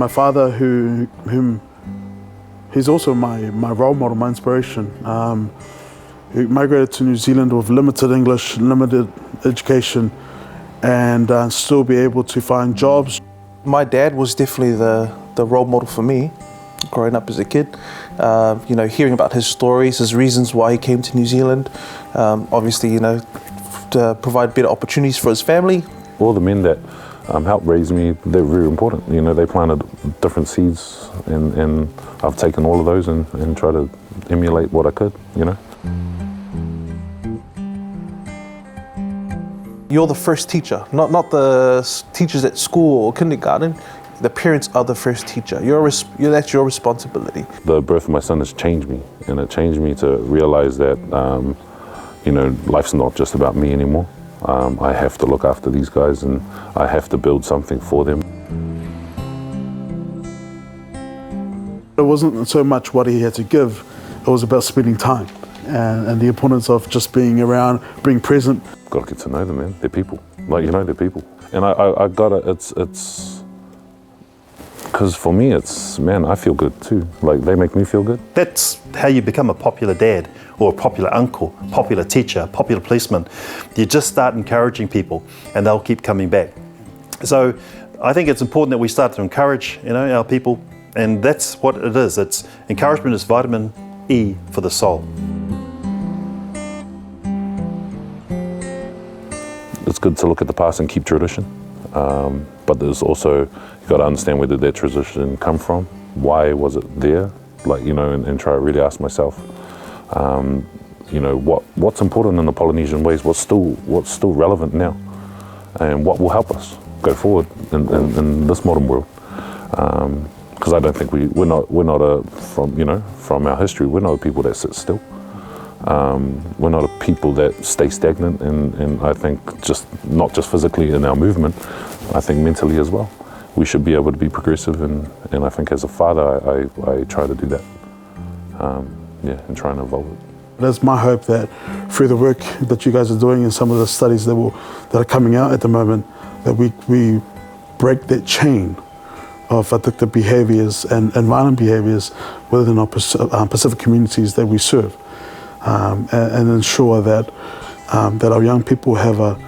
my father, he's also my role model, my inspiration. He migrated to New Zealand with limited English, limited education, and still be able to find jobs. My dad was definitely the role model for me, growing up as a kid. You know, hearing about his stories, his reasons why he came to New Zealand. Obviously, you know, to provide better opportunities for his family. All the men that helped raise me, they're very important. You know, they planted different seeds, and I've taken all of those and tried to emulate what I could, you know. You're the first teacher, not the teachers at school or kindergarten. The parents are the first teacher. That's your responsibility. The birth of my son has changed me, and it changed me to realize that, you know, life's not just about me anymore. I have to look after these guys, and I have to build something for them. It wasn't so much what he had to give, it was about spending time and the importance of just being around, being present. Got to get to know them, man. They're people. Like, you know, they're people. And I gotta, it's, because for me, it's, man, I feel good too. Like, they make me feel good. That's how you become a popular dad or a popular uncle, popular teacher, popular policeman. You just start encouraging people and they'll keep coming back. So I think it's important that we start to encourage, you know, our people, and that's what it is. It's encouragement is vitamin E for the soul. It's good to look at the past and keep tradition, but there's also, you've got to understand where did that tradition come from, why was it there, like, you know, and try to really ask myself, you know, what's important in the Polynesian ways, what's still relevant now, and what will help us go forward in this modern world. Because I don't think we're not from our history, we're not a people that sit still. We're not a people that stay stagnant, and I think not just physically in our movement, I think mentally as well. We should be able to be progressive, and I think as a father, I try to do that, and try and evolve it. It's my hope that through the work that you guys are doing and some of the studies that are coming out at the moment, that we break that chain of addictive behaviours and violent behaviours within our Pacific communities that we serve. And ensure that that our young people have a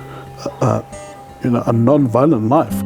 non-violent life.